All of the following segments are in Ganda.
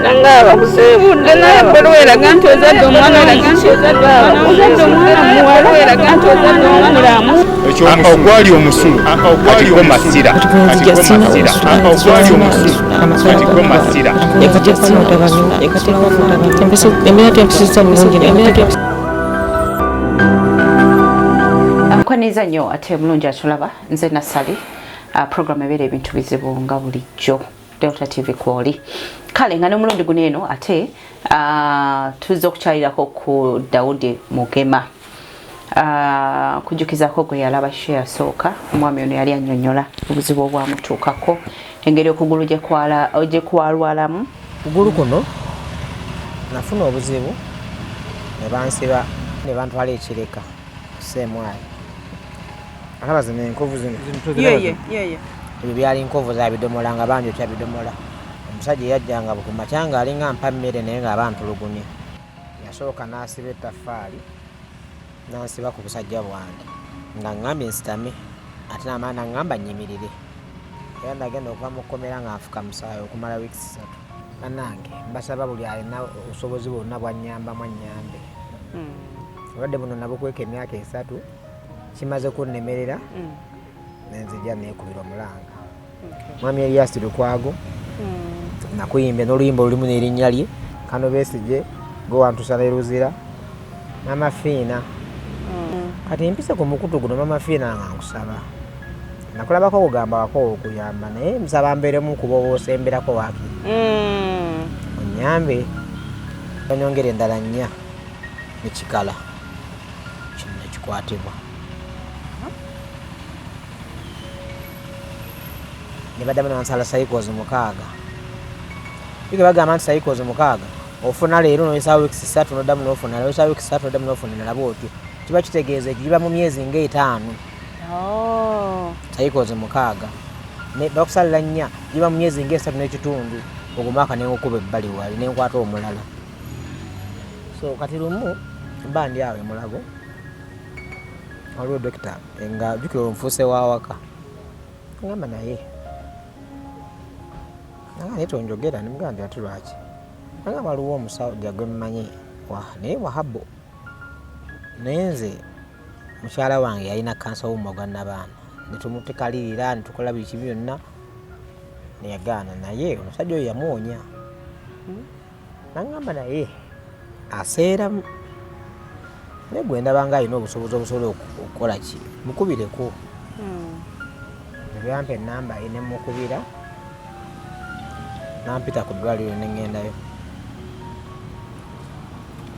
nangaba kusibudde naye bwera ganto ozadde omwana muwala ganto ozadde omulamu ogwali omusulu ogwali masira ogwali omusulu ogwali masira Nkwaniza nnyo ate mulungi atulaba nze Nasali program ebeera ebintu bizibu nga bulijjo Delta TV kwoli kale nga n'omulundi guno eno ate tuzza okukyalirako ku Daudi Mugema kujjukizako gwe yalaba share yasooka omwami ono yali annyonnyola obuzibu obwamutuukako engeri okugulu gye kwalwalamu kugulu kuno nafuna obuzibu ne bansiba ne bantwala ekireka semwayi akabaza n'enkovu zino ebyo byali nkovu za bidomola nga banjokya bidomola omusajja yajjanga ku makya nga alinga mpa mmere naye nga bantulugunya yasooka n'asiba ettaffaali n'ansiba ku busajja bwange nga ngambye nsitame ate n'amaana nagamba nnyimirire era nagenda okuva mu kkomera nga nfuka musaayi okumala wiiki 3 bannange mbasaba buli alina obusobozi bwonna bwannyamba mwannyambe obadde buno nabukweka emyaka 3 kimaze kunnemerera nenzija neekubira omulanga mwami Elias Lukwago nakuyimbe n'oluyimba olulimu n'erinnya lye Kano Besigye gwe wantusa neruzira Mama Fiina kati mpise ku mukutu guno Mama Fiina nga nkusaba nakulabako okugamba wako okuyamba naye nsaba mbeeremu kuba osemberako waki onyambe banyongere endala 4 nekikala kino nekikwatibwa nibadde banansala cycles 6 bige bagamba nti cycles 6 ofuna leero noyisa weeks 3 noddamu n'ofuna leero sa weeks 3 noddamu n'ofuna nalabo otyo kiba kitegeeza kiba mu myezi nga 5 cycles 6 ne bakusalira 4 kiba mu myezi nga 3 n'ekitundu ogumaka n'enkuba ebbali wali n'enkwata omulala so kati lumu mba ndi awe mulago waliwo dokita nga jukira omufuuse wawaka ngamba naye netonjogera nimugambye ati lwaki nga waliwo omusajja gwe mmanyi naye wahabo naye nze mukyala wange yalina kansa w'omugwa n'abaana netumutekalirira netukola buli kibi byonna neyagaana naye omusajja oyo yamuwonya nagamba naye aseeramu naye gwe ndaba nga alina obusobozi obusobola okukola ki mukubireko ebyampa enamba ye nemukubira nampita ku ddwaliro nengendayo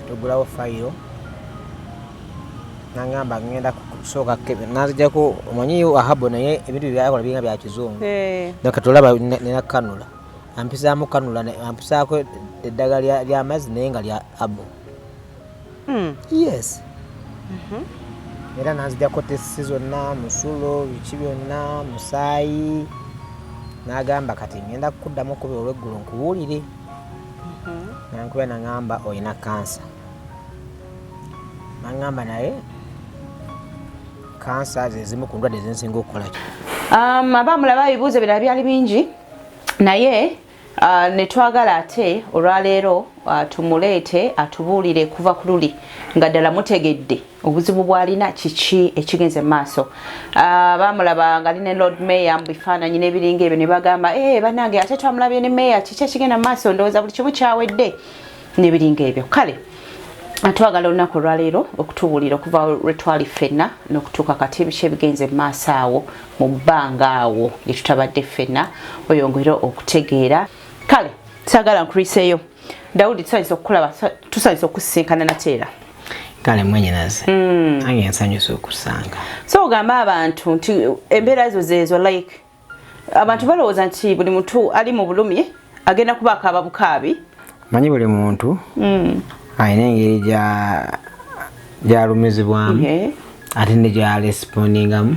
netugulawo fayiro nagamba ngenda kusooka nazijjako omanyiyo ahabo naye ebintu byakola biringa bya kizungu nakatolaba nenakanula ampisaamu kanula ampisaako eddagala ly'amazzi naye nga lya abo yes era nazijjako tesisi zonna musulo biki byonna musaayi nagamba kati ngenda kukuddamu okuba olweggulo nkubuulire nankube nagamba olina kansa nagamba naye kansa zezimu ku ndwadde zensinga okukola ki abamulaba ebibuuzo birala byali bingi naye netwagala ate olwaleero tumuleete atubuulire kuva ku luli nga ddala mutegedde obuzibu bwalina kiki ekigenze mu maaso bamulaba nga alina Lord Mayor mu bifaananyi n'ebiringa ebyo ne bagamba bannange ate twamulabye ne Mayor kiki ekigenda mu maaso ndowooza buli kimu kyawedde n'ebiringa ebyo kale atwagala olunaku olwaleero okutubuulira okuva lwe twali ffenna n'okutuuka kati biki ebigenze mu maaso awo mu bbanga awo gye tutabadde ffenna oyongere okutegeera kale saagala nkuriseeyo Daudi tusanyiza okukulaba tusanyiza okusisinkana nateera kale mwenyinaze nange nsanyusa okusanga so ogamba abantu nti embeera ezo zeezo like abantu balowooza nti buli muntu ali mu bulumi agenda kuba akaaba bukaabi manyi buli muntu alina engeri gyalumizibwamu ate ne gyalespondingamu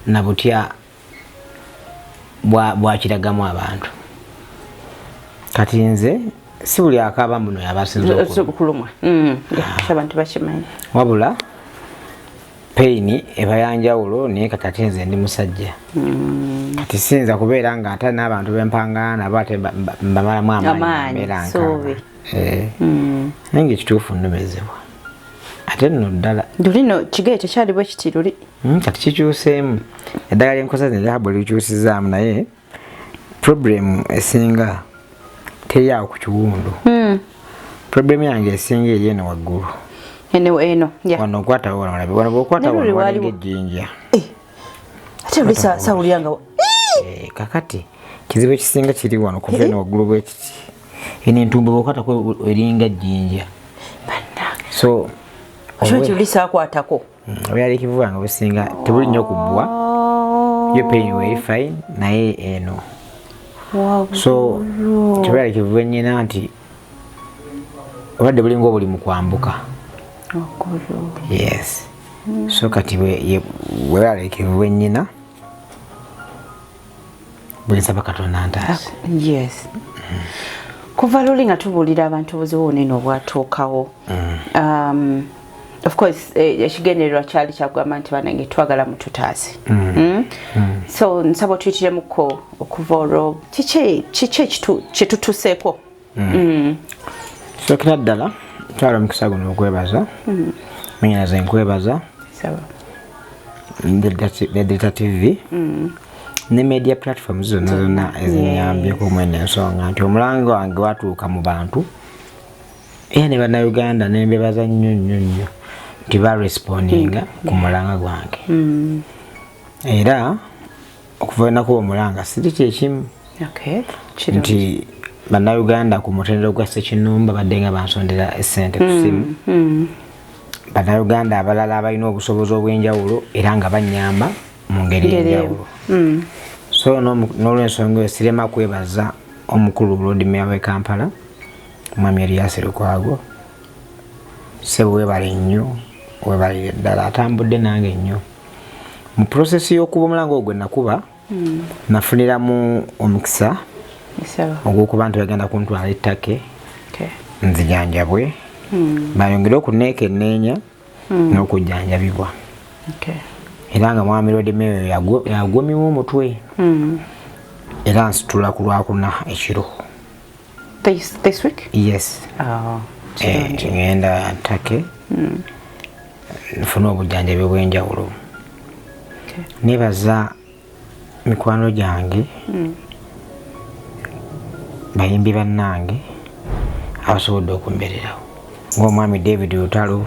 na butya bwakiragamu abantu kati nze si buli akaaba muno yabasinza okulumwa abantu bakimanyi wabula pain eba yanjawulo naye kati nze ndi musajja kati sinza kubeera nga ate n'abantu bempangana bate mbamalamu amaanyi naye ekituufu nnumizibwa ate nno ddala lulino kigaye tekyali bwe kiti luli kati kikyuseemu eddagala lyenkosa zinjahabwe likyusizaamu naye problem esinga teryawo ku kiwundu problem yange esinga eri eno waggulu eno wano okwatawo wano bwokwatawo walinga ejjinja ate buli sawulyanga kakati kizibu ekisinga kiri wano kuva eno waggulu bwekiti eno entumbo bwokwatako eringa ejjinja so kiri sakwatako obyali ekivubanga businga tebuli nnyo kubbwa yo pain weri fine naye eno so kibyali kivuba ennyina nti obadde bulinga obuli mu kwambuka yes so kati webala ekivuba ennyina buli nsaba Katonda ntaase yes kuva luli nga tubuulira abantu obuzibu bunene obwatuukawo of course ekigendererwa kyali kyagamba nti banange twagala mututaase so nsaba otuyitiremuko okuva olwo kiki kyetutuseeko sokera ddala twala omukisa guno okwebaza menyanaze nkwebaza Delta TV ne media platforms zonna ezinyambyeko mwene ensonga nti omulango wange watuuka mu bantu era ne bannayuganda ne mbebaza nnyo nti barespondinga ku mulanga gwange era okuva enakuba omulanga siri kyekimu nti bannayuganda ku mutendera gwa Ssekinnumba badde nga bansondera essente ku simu bannayuganda abalala abalina obusobozi obw'enjawulo era nga bannyamba mu ngeri y'enjawulo so n'olw'ensonga eyo sirema kwebaza omukulu Lord Mayor w'e Kampala Mwami Erias Lukwago sebo webale nnyo webalire ddala atambudde nange nnyo mu process y'okuba omulango ogwo nakuba nafuniramu omukisa ogw'okuba nti bagenda kuntwala ettake nzijanjabwe bayongere okuneekenneenya n'okujjanjabibwa era nga Mwami Lord Mayor yagwomiwa omutwe era nsitula ku Lwakuna ekiro this week? Yes. Ngenda ntake nfuna obujjanjabi bw'enjawulo nebaza mikwano gyange bayimbi bannange abasobodde okumbererawo ng'omwami David Lutalo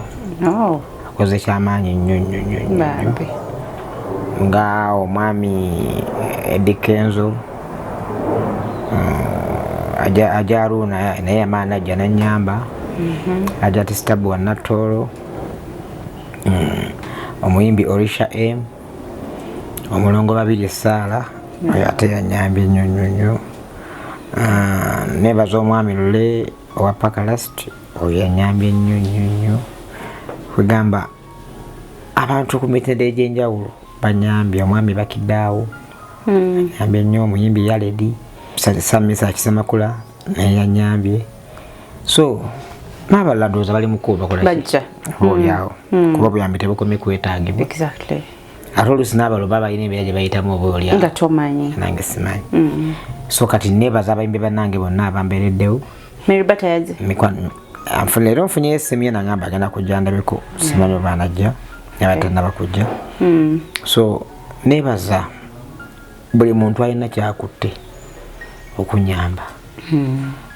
akoze kyamaanyi nnyo nga omwami Edikenzo ajaruna naye amaana ajja nanyamba ajja tistabu wa Natoro omuyimbi Orisha M omulongo babiri Sala ate yanyambye nnyo nebaza omwami Lule owa Pakalast yanyambye nnyo kugamba abantu ku mitendera egy'enjawulo banyambye omwami Bakidaawo yanyambye nnyo omuyimbi Yaledi Samisa Kisemakula naye yanyambye so n'abalala ndowooza bali mukuba bajja olyawo kuba buyambi tebukomye kwetaagibwa ate oluusi n'abaloba balina embeera gye bayitamu oba olyawo nga tomanyi nange simanyi so kati nebaza abayimbi bannange bonna abambeereddewo leero nfunyeyo essimu ye nagamba agenda kujja ndabeko simanyi oba anajja abatanaba kujja so nebaza buli muntu alina kyakutte okunyamba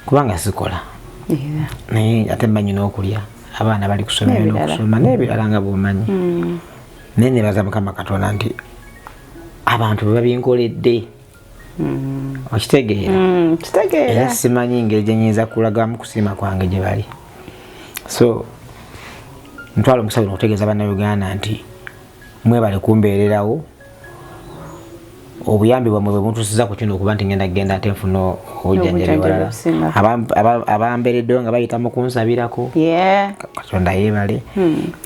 kubanga sikola naye ate mmanyi n'okulya abaana bali kusomera n'okusoma n'ebirala nga bw'omanyi naye nebaza Mukama Katonda nti abantu bwe babinkoledde okitegeera era simanyi engeri gye nyinza kulagamu kusiima kwange gye bali so ntwala omukisa guno okutegeeza bannayuganda nti mwebale kumbeererawo obuyambi bwamwe bwe buntuusiza ku kino okuba nti ngenda ate nfuna obujjanjabi balala abambeereddewo nga bayita mu kunsabirako Katonda yeebale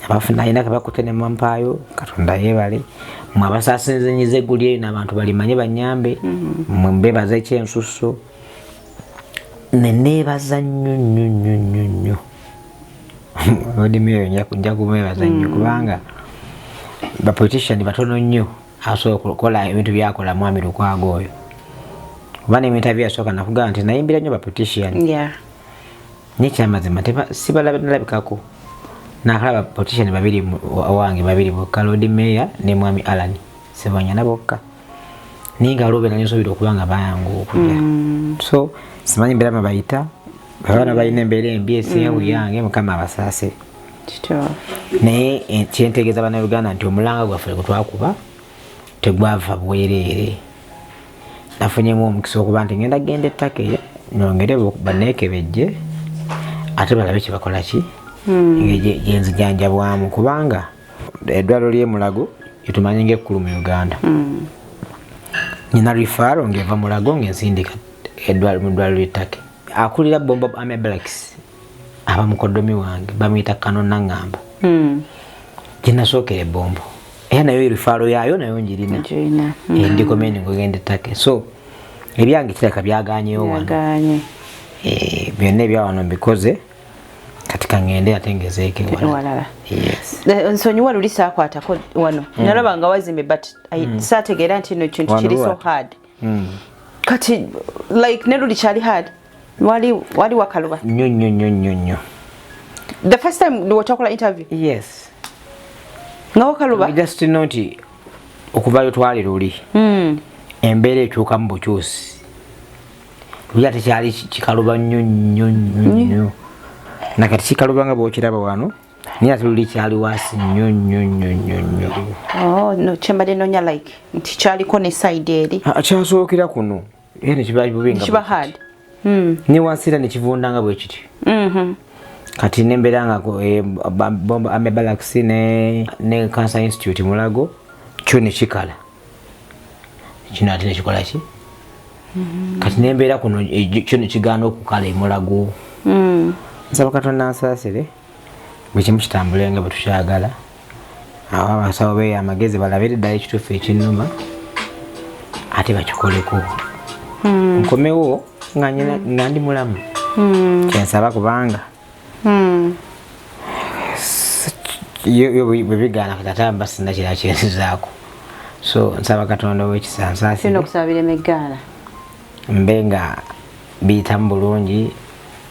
abafuna alina kabakutte ne mampaayo Katonda yeebale mwe abasaasinzenyiza eggulu eyo n'abantu balimanye banyambe mwe mbebaza ekyensusso neneebaza nnyo Lord Mayor nja kumwebaza nnyo kubanga ba politician batono nnyo asobola okukola ebintu byakola Mwami Lukwago oyo. Bane interview asoka nakugaa nti nayimbira nnyo ba politician. Yeah. Nikyamazima sibalabikako. Nakalaba politician babiri owange babiri bokka Lord Mayor ne Mwami Alan Sebanyana bokka. Ninga lobe nanyisobira okubanga bayangu okujja. So simanyi mbera bayita abana bayina embeera embi esiyawo yange mukama abasaase. Naye kyentegeeza bana Uganda nti omulanga gwaffe gutwakuba tegwava bwereere. Nafunyemu omukisa okuba nti ngenda genda ettaka nongere baneekebejje ate balabe kye bakola ki genzijjanjabwamu kubanga eddwaliro ly'emulago etumanyi ng'ekkulu mu Uganda. Nina rifaro ngeva mulago ngensindika mu ddwaliro ly'ettaka. Akulira bomba amebalax abamukodomi wange bamuyita Kano Nangamba. Gyenasookera ebombo era nayo rifaro yayo nayo njirina ndiko meni ngogenda ettaka. So ebyange kiraka byaganyewo wano byonna ebyawano mbikoze katika ngende atengezeeke walala. Yes. Nsonyiwa luli saakwatako wano nalaba nga wazimbe but saategeera nti no kintu kiri so hard. Kati like ne luli kyali hard wali wakaluba nnyo. The first time we were talking interview. Yes. Nga wakaluba just not okuvayo twali luli embeera ekyuka mu bukyusi luli ate kyali kikaluba nnyo nakati kikaluba nga bwokiraba wano naye ate luli kyali waasi nnyo. Oh no kyembadde nonya like nti kyaliko ne side eri kyasookera kuno era nekibaali bubi nga kiba hard ne wansiira nekivunda nga bwe kiti kati nembeera nga bomba amebalax ne Cancer Institute Mulago kyo nekikala kino ate nekikola ki kati nembeera kuno kyo nekigaana okukala emulago. Nsaba Katonda ansaasire buli kimu kitambule nga bwe tukyagala. Awo abasawo beeyo amagezi balabire ddala ekituufu ekinnuma ate bakikoleko. Nkomewo nga ndi mulamu kyensaba kubanga bwe bigaana katatamba sina kira kyenzizaako. So nsaba Katonda ow'ekisa ansaasire okusabira emegaana mbe nga biyitamu bulungi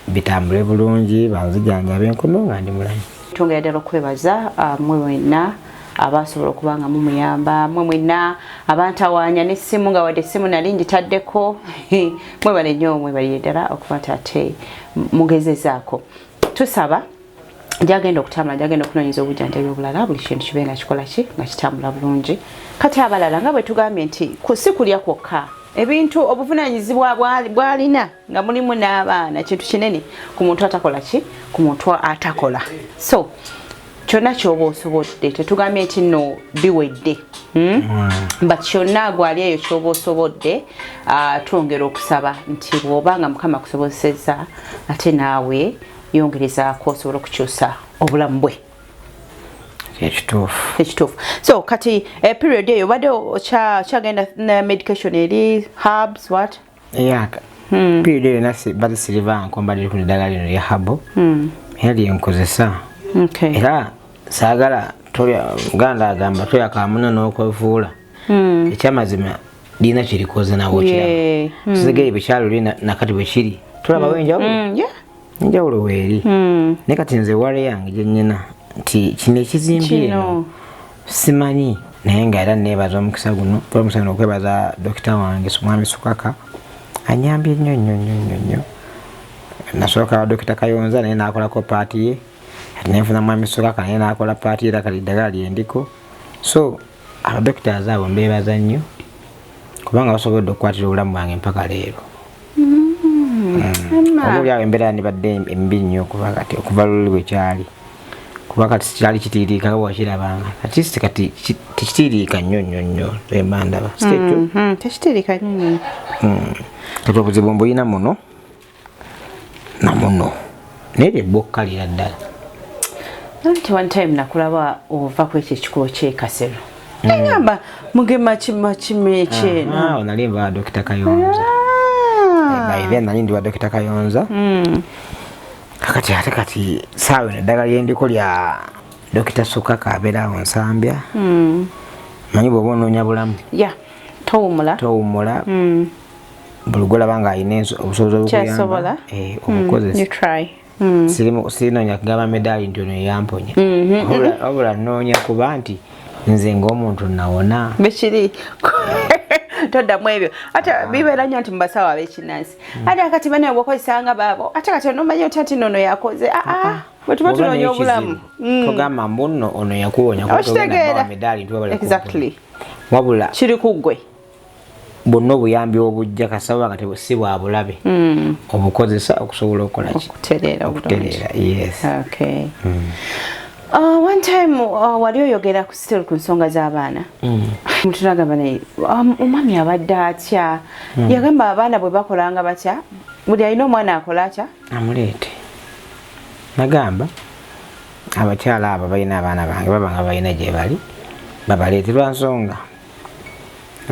bitambule bulungi banzijanjabe enkono nga ndi mulamu. Twongera ddala okwebaza mmwe mwenna abasobola okuba nga mumuyamba, mmwe mwenna abantawaanya n'essimu nga wadde essimu nali ngitaddeko mwebale nnyo mwebaliye ddala okuba nti ate mugezezaako. Tusaba gyagenda okutambula gyagenda okunoonyeza obujjanjabi obulala buli kintu kibe nga kikola ki nga kitambula bulungi. Kati abalala nga bwe tugambye nti si kulya kwokka ebintu obuvunaanyizibwa bwalina nga mulimu n'abaana kintu kinene ku muntu atakola ki ku muntu atakola. So kyonna kyoba osobodde tetugambye nti nno biwedde but kyonna gwali eyo kyoba osobodde twongera okusaba nti bw'obanga Mukama akusobozesezza ate naawe yongerezaako osobola okukyusa obulamu bwe. Ekituufu. So kati period eyo obadde kyagenda na medication eri herbs what? Yeah. Period eyo nasi badde sirivanko mbadde ku ddagala lino lya herbal era lyenkozesa. Era saagala Uganda agamba toya kamuna n'okwefuula. Ekyamazima lina kirikoze nawe okiraba. Sizegere bikyalo lina nakati bwe kiri tulabawo enjawulo. Njawulo weeri ne kati nze wale yange gye nnyina nti kino ekizimbye simanyi naye nga era neebaza omukisa guno okwebaza dokita wange Mwami Sukaka anyambye nnyo. Nasooka wa Dokita Kayonza naye n'akolako paati ye nenfuna Mwami Sukaka naye n'akola paati ye era kati ddagala lyendiko. So abadokitazi abo mbeebaza nnyo kubanga basobodde okukwatira obulamu bwange mpaka leero. Omuli awo embeera nibadde embi nnyo okuva luli bwe kyali kuba kati kyali kitiriika bwakirabanga kati tekitiriika nnyo emba ndaba tekitiriika nnyo kati obuzibu mbuyina muno namuno naye lyebokkalira ddala nti one time nakulaba ova ku ekyo ekikubo kyekasero nagamba Mugema kimekime kyeno nali nva Dokita Kayonza then nali ndi wa Dokita Kayonza kakati ate kati saawe eddagala lyendiko lya Dokita Sukaka abeera awo Nsambya. Manyi bw'oba onoonya bulamu. Yeah. Towummula. Buli gw'olaba ng'alina obusobozi obukuyamba. Obukozesa. You try. Sirinoonya kugaba medaali nti ono yamponya. Wabula nnoonya kuba nti nze ng'omuntu nawona. Bekiri. Toddamu ebyo. Ate bibeera nnyo nti mubasawo ab'ekinnansi. Ate kati bane bw'okozesanga baabo. Ate kati onomanyi otya nti nono yakoze. Bwe tuba tunoonya obulamu. Togamba mbuno ono yakuwonya okitegeera medaali nti wabale. Exactly. Wabula kiri ku ggwe. Bonna obuyambi obujja kasaba nga si bwa bulabe. Obukozesa okusobola okukola ki? Okutereera. Yes. Okay. One time wali oyogera ku nsonga z'abaana. Tunagamba naye omwami abadde atya. Yagamba abaana bwe bakolanga batya buli alina omwana akola atya amuleete. Nagamba abakyala abo balina abaana bange baba nga balina gye bali babaleeterwa nsonga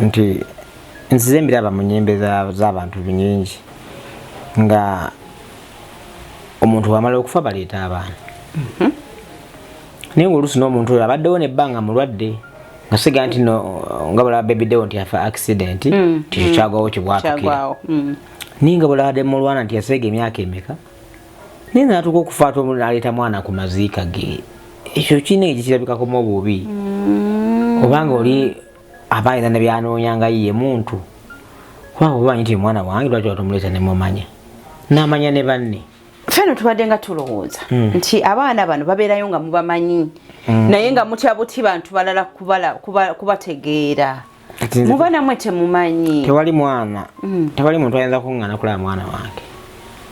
nti nsize mbiraba mu nnyimbe z'abantu nyingi nga omuntu wamala okufa baleeta abaana. Naye ng'oluusi n'omuntu oyo abaddewo n'ebbanga mulwadde nga siga nti nga bulaba bebiddewo nti yafa accident tikyo kyagwawo kibwatukira. Naye nga bulabadde mulwana nti yaseega emyaka emeka naye naatuuka okufa ate omuntu aleeta mwana ku maziika ge. Ekyo kirina ekirabikako mu obubi. Obanga oli abaayina ne byanoonya nga yiye muntu kubanga obubanyi nti mwana wange lwaki watumuleeta ne mumanya n'amanya ne banne. Feno tubadde nga tulowooza nti abaana bano babeerayo nga mubamanyi naye nga mutya buti bantu balala kubategeera. Muba namwe temumanyi. Tewali mwana tewali muntu ayinza kuŋŋaana kulaba mwana wange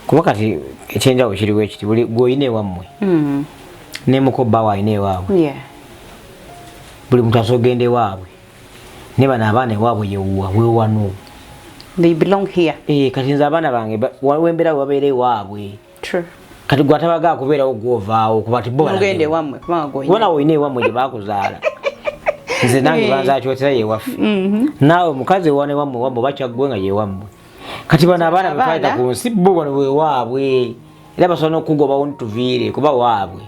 kuba kati ekyenjawulo kiriwo ekiti buli gw'olina ewammwe ne mukobba we alina ewaabwe. Buli muntu asogenda ewaabwe ne bano abaana ewaabwe yewuwa wewano. They belong here. Kati nze abaana bange wembeera wabeera ewaabwe. True. Kati gwatabaga kubeerawo gwovaawo kuba ti bo ogende ewammwe wona woyina ewammwe gye bakuzaala. Nze nange banzakyotera yewaffe. Naawe omukazi ewane wammwe bakyaggwe nga yewammwe. Kati bano abaana betwaleta ku nsi bo bano wewaabwe era basobola n'okugobawo nituviire kuba waabwe.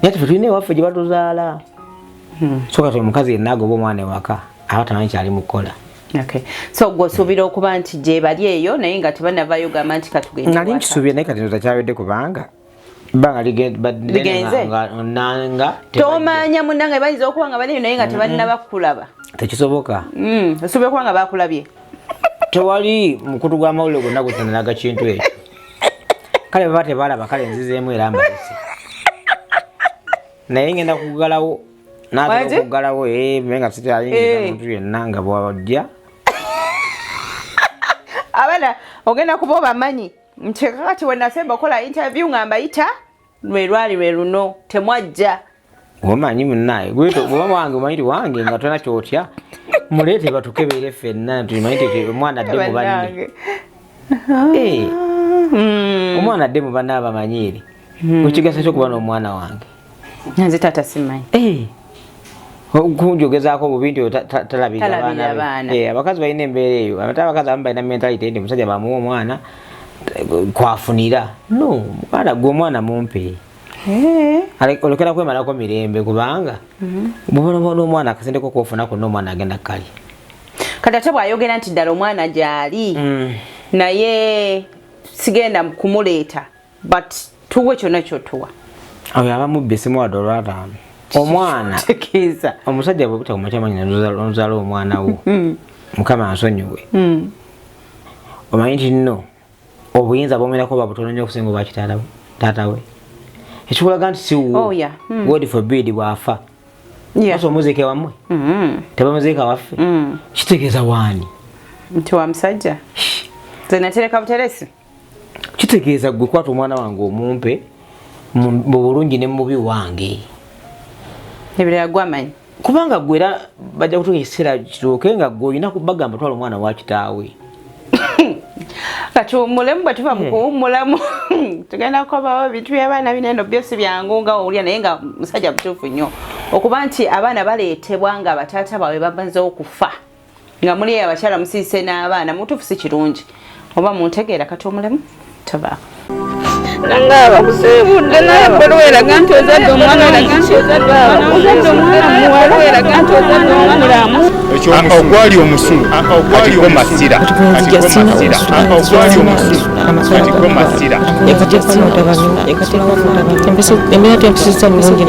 Naye tufe tulina ewaffe gye batuzaala. So kati omukazi yenna agoba omwana ewaka aba tamanyi kyali mu kukola. Okay. So gw'osuubira okuba nti gye bali eyo naye nga tebanavayo gamba nti katugende nali nkisuubira naye kati ndoza kyawedde kubanga bbanga ligenze nanga tomanya munnange bayinza okuba nga baliyo naye nga tebalina bakulaba. Tekisoboka. Osuubira okuba nga bakulabye. Tewali mukutu gw'amawulire gonna gutanalaga kintu ekyo. Kale baba tebalaba kale nzizeemu era mbalise. Naye ngenda kugalawo naatera okugalawo menga sikyayingiza muntu yenna nga bwabajja. Abaana ogenda kuba obamanyi nti kakati we nasemba okola interview nga mbayita lwe luno temwajja. Omanyi munnaye bw'oba wange omanyi wange nga tolina kyotya muleete batukebeere ffenna tumanyi nti omwana adde mu banne. Omwana adde mu banne abamanyiire ekigasa ky'okuba n'omwana wange. Nze taata simanyi. Kunjogezaako obubi nti talabira abaana. Abakazi balina embeera eyo. Ate abakazi abamu balina mentality nti omusajja bamuwa omwana kwafunira. No, mwana gwe omwana mumpe. Olekera kwemalako mirembe kubanga bw'oba n'omwana akasenteko k'ofunako n'omwana agenda kkalya. Kati ate bw'ayogera nti ddala omwana gy'ali naye sigenda kumuleeta but tuwe kyonna ky'otuwa. Oyo abamubbi simuwadde olw'ataano. Omwana tekeeza omusajja bwe butakumaca amanyi n'ozaala omwana wo mukama ansonyiwe. Omanyi nti nno obuyinza bw'omerako buba butono nnyo okusinga obwa taata we. Ekikulaga nti si wuwo God forbid bw'afa ate omuziike wammwe tebamuziika waffe kitegeeza waani nti wa musajja nze natereka buteresi. Kitegeeza gwe kwata omwana wange omumpe mu bulungi ne mu bubi wange. Ebirala gwamanyi kubanga gwe era bajja kutuuka ekiseera kirooke nga gwe olina kubagamba twala omwana wa kitaawe. Kati omulemu bwe tuva mu kuwummulamu tugenda kukobawo ebintu by'abaana bineno byosi byangu nga owulya naye nga musajja mutuufu nnyo okuba nti abaana baleetebwa nga bataata baabwe bamaze okufa nga muli eyo abakyala musiise n'abaana mutuufu si kirungi oba muntegeera kati omulemu tabaako. nanga bakusibudde naye ebbaluwa eraga nti ozadde omwana ozadde omwana muwala eraga nti ozadde omwana mulamu. Ogwali omusulu katiko masira ogwali omusulu katiko masira. Embeera tempisisa bulungi.